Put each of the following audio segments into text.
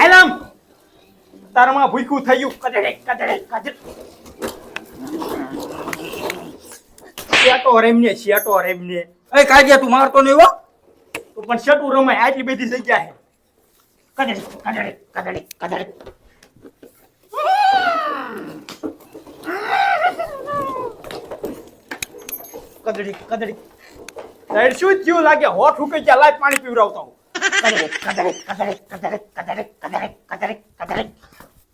આલામ તારમાં ભૂખ્યું થયું કદડે કદડે કદડે શેટો રેમને એ કાજિયા તું મારતો નહીં હો. તો પણ શેટું રમાય આટલી બધી જગ્યા છે કદડે કદડે કદડે કદડે કદડી કદડી સાઈડ શું થયું લાગે હોઠ ઉકે ત્યાં લાઈટ પાણી પીવરાવતો હું કદડે કદડે કદડે કદડે કદડે કદડે કદડે કદડે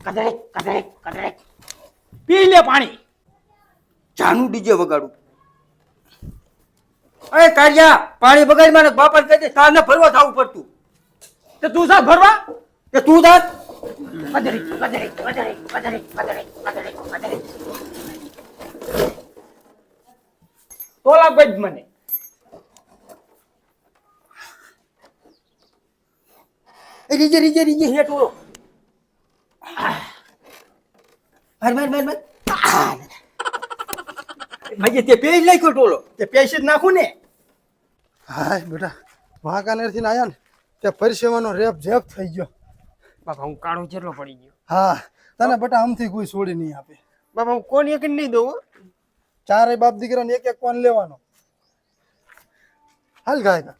કદડે કદડે કદડે પી લે પાણી જાનું ડીજે વગાડું. એ કાજિયા પાણી બગાડી મને બાપા કહી દે સાને ફરવા થવું પડતું. તો તું સા ભરવા કે તું દાદ કદડે કદડે કદડે કદડે કદડે કદડે કદડે તોલા બજ મને રીજે રીજે રીજે હેઠ ઓળો. માર માર માર માર મજે તે પેજ લખ્યો ટોલો તે પેશી જ નાખું ને હાય બેટા વાંકાનેરથી આયા ને તે પરસેવાનો રેપ જેપ થઈ ગયો. બાપા હું કાળો જેટલો પડી ગયો હા તને બેટા આમથી કોઈ છોડી નહીં આપે. બાપા હું કોણ એક નહીં દઉં ચારે બાપ દીકરાને એક એક કોણ લેવાનો. હાલ ગાય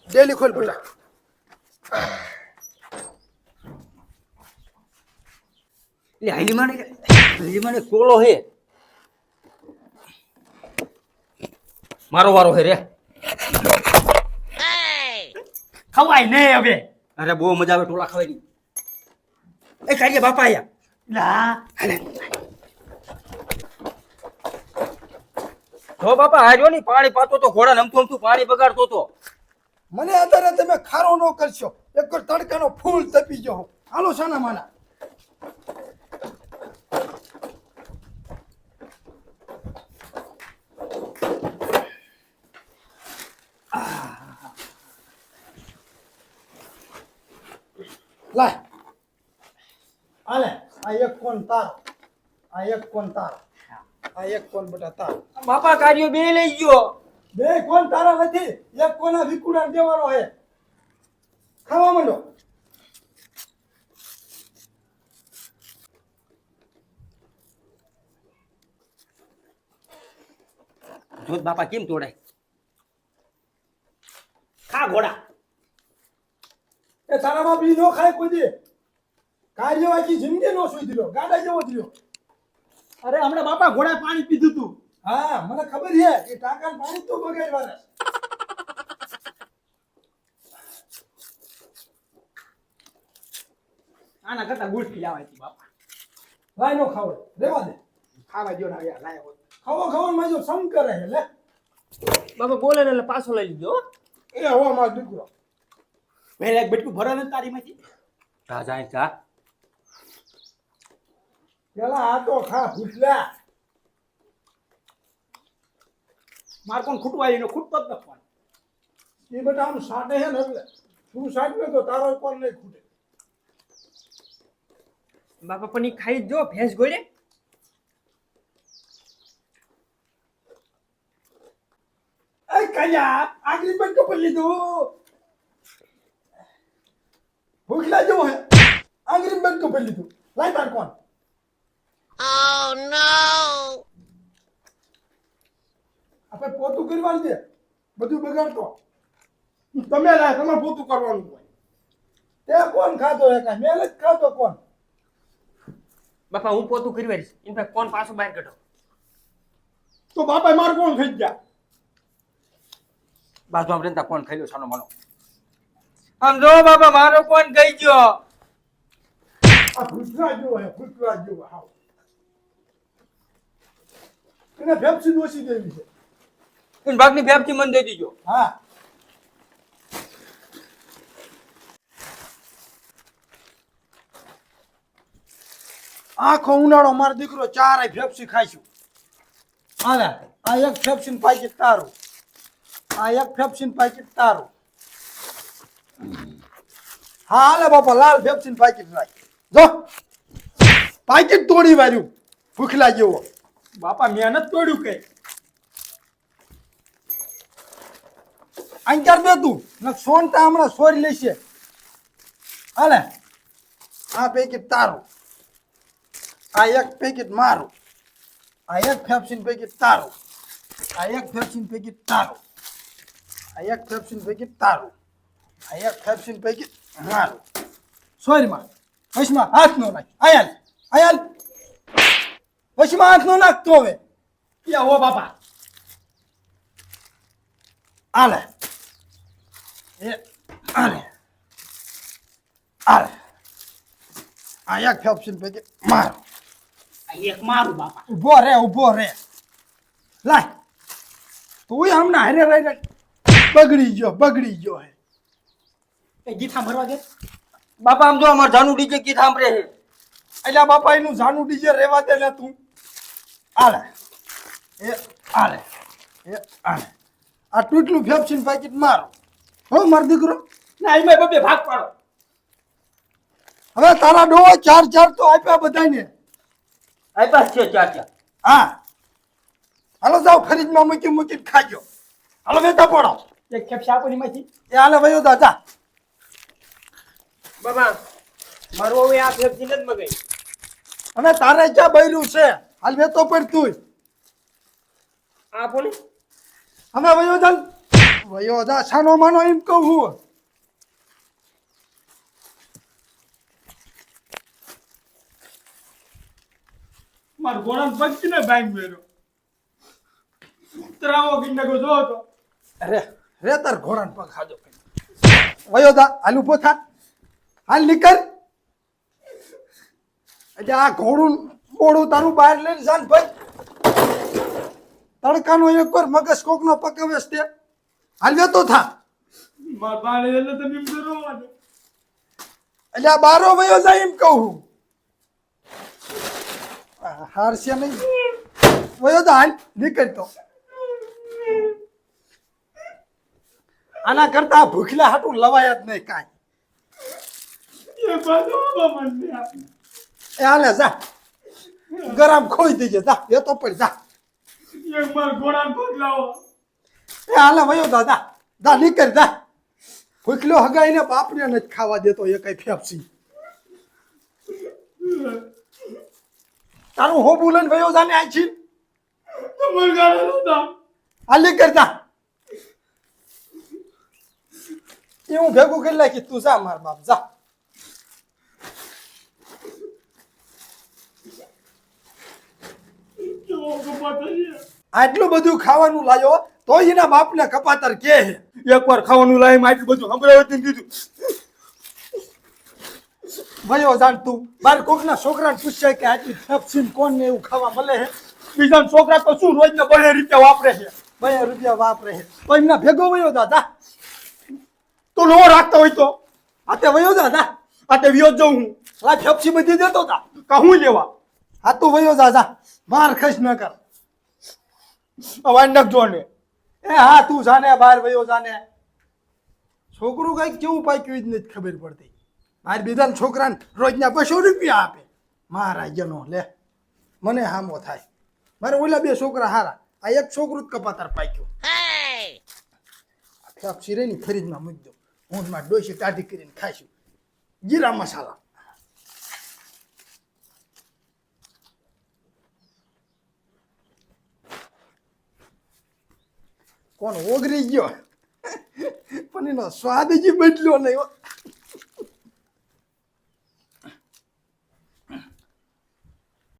ડેલી ખોલ બેટા. એટલે હલી મને ટોલો હે મારો વારો હે રે. ખવાય નહીં હવે અરે બહુ મજા આવે ટોલા ખાવાની. એ કાજિયા બાપા આયા લા જો બાપા હાર્યો ની પાણી પાતો તો ઘોડા નમતું નમતું પાણી બગાડતો તો. મને આધારે તમે ખારો ન કરશો એક તડકાનો ફૂલ તપી ગયો. હાલો સાના માના લાય આલે આ એક કોણ તારો આ એક કોણ તારો આ એક કોણ બેટા તારો બાપા કાર્યો બે લઈ ગયો. બે કોણ તારા નથી એક કોના વિકુડા દેવાનો હે. ખાવા માંડો. જોત બાપા કેમ તોડાય. ખા ઘોડા એ તારા બાપ ઈ નો ખાય કોઈ દે. કાર્યો આખી જિંદગી નો સુઈ દીધો ગાડા જેવો થયો. અરે હમણાં બાપા ઘોડા પાણી પીધું તું હા મને ખબર છે કે ટાંકાનું પાણી તો બગાડવાના. આના કરતા ગુડકી લાવાય હતી બાપા લાય નો ખાવ રેવા દે. ખાવા જો ના યાર લાયો ખાવા ખાવાનું માં જો સમ કરે છે લે. બાપા બોલે ને એટલે પાછો લઈ લીધો એ હવા માં દીકરો પહેલા એક બેટકું ભરો ને તારી માંથી જા જાય જા. પેલા આ તો ખા ભૂસલા. માર કોણ ખૂટવા એનો ખૂટતો જ નથી એ બેટા આમ સાટે છે ને એટલે તું સાટવે તો તારો કોણ નહીં ખૂટે. બાપા પણ ઈ ખાઈ જ જો ભેંસ ગોળે એ કયા આગલી પણ કપલ લીધું. ભૂખલા જેવો હે આગલી પણ કપલ લીધું. લાય તાર કોણ. આપણે પોતું કરવાનું છે બધું બગાડતો. તમે લાય તમારે પોતું કરવાનું હોય તે કોણ ખાતો હે કાંઈ મેલ જ ખાતો કોણ. બાપા હું પોતું કરી વારીશ ઇનફેક્ટ કોણ પાછો બહાર કાઢો તો બાપા માર કોણ ખાઈ ગયા. બાજુ આમ રેતા કોણ ખાઈ લો સાનો માનો. આમ જો બાપા મારો કોણ ગઈ ગયો. આ ભૂખલા જેવો હે ભૂખલા જેવો હાવ. એને ફેફસી દોશી દેવી છે. इन भागनी फेफची मन दे दीजो. હા આખો ઉનાળો મારો દીકરો ચારે ફેફસી ખાઈશું. હાલે આ એક ફેફસી પાકીટ તારું આ એક ફેફસી પાકીટ તારું. હા હાલે બાપા લાલ ફેફસી પાકીટ રાખ જો પાકીટ તોડી વાર્યું ભૂખલા જેવો. બાપા મહેનત તોડ્યું કે અંચાર દે તું ને સોનતા હમણાં સોરી લેશે હાલે આ પેકેટ તારું આ એક પેકેટ મારું આ એક ફેફસીન પેકેટ તારું આ એક ફેફસીન પેકેટ તારું આ એક ફેફસીન પેકેટ તારું આ એક ફેફસીન પેકેટ મારું સોરીમાં વશમાં હાથ નો નાખ આયાલ આયાલ વશમાં હાથ નો નાખતો હવે યા હો બાપા આલે એ આલે આલે આ એક ફેફસીન પેકેટ મારું આ એક મારું બાપા ઊભો રે લાય તું હમણાં હારે રહી બગડી ગયો હે એ ગીઠા ભરવા દે બાપા આમ જો અમાર જાનું ડીજે કી થાંભરે છે એટલે બાપા એનું જાનું ડીજે રેવા દે ને તું આલે એ આલે એ આલે આ તૂટલું ફેફસીન પેકેટ મારો હો માર દીકરો ના એમાં બબે ભાગ પાડો હવે તારા ડોહો ચાર તો આપ્યા બધાને આપ્યા છે ચાચા હા હાલો જાઓ ફરીજમાં મૂકીને ખાજો હાલો વેતા પડો એક ખેપસી આપો ની માંથી એ હાલે ભાઈઓ દાદા બાબા મારું હવે આ ફેફસી નથી મગાઈ અને તારે ક્યાં બૈરું છે હાલ વેતો પડ તું આપો ને અમે વયો જા સાનો માનો એમ કહું હું મારું ઘોડાને પગ ને ભાંગ મેરો તરાવો ગિંડકો જો તો રે તાર ઘોડાને પગ ખાજો વયો દા હાલ ઉભો થા હાલ નીકળ એટલે આ ઘોડું બોડું તારું બહાર લઈને જાન ભાઈ તડકાનો એક વાર મગજ કોકનો પકવેશ તે હાલ વેતો થા માર બાને એટલે તમે એમ કરો એટલે આ બારો વયો જાય એમ કહું હારશે નહીં વયો દા હાલ નીકળ તો આના કરતા ભૂખલા હાટું લવાય જ નહીં કાંઈ એ બાદો મને એ હાલે જા ગરમ ખોઈ દેજે જા એ તો પડ જા એક માર ઘોડાને પગ લાવો એ હાલે વયો દાદા દા નીકળ જા ભૂખલો હગાઈને બાપને નથી ખાવા દેતો એ કઈ ફેફસી તારું હો બોલન વયો જાને આ છી તમાર ગાળા નતા હાલ નીકળ જા એ હું ભેગું કરી નાખી તું જા માર બાપ જા કેવો કપાતર છે આટલું બધું ખાવાનું લાયો તો એના બાપને કપાતર કે હે એકવાર ખાવાનું લાવી આટલું બધું સંભળાવ્યું કીધું વયો જાણ તું બાર કોકના છોકરાને પૂછે કે આટલી ફેફસીન કોણને એવું ખાવા મળે હે બીજા છોકરા તો શું રોજના 2 રૂપિયા વાપરે છે 2 રૂપિયા વાપરે હે તો એમના ભેગો વયો દાદા તો નો રાખતા હોય તો હાથે વયો દાદા આ તે વ્યો જઉં હું આ ફેફસી બધી દેતો તા કહું લેવા હા તું વયો દાદા માર ખસ ન કર અવાજ નાખજો ને એ હા તું જાને બહાર વયો જાને છોકરું કઈક કેવું પાક્યું જ નથી ખબર પડતી માર બીજા છોકરાને રોજના 200 રૂપિયા આપે મારા જનો લે મને હામો થાય મારે ઓલા 2 છોકરા હારા આ એક છોકરું જ કપાતર પાક્યું ફેફસી રે ની ફરીજમાં મૂકી દો હું માં ડોસી કાઢી કરીને ખાઈશું જીરા મસાલા કોણ ઓગરી ગયો પણ એનો સ્વાદ જ બદલ્યો નહીં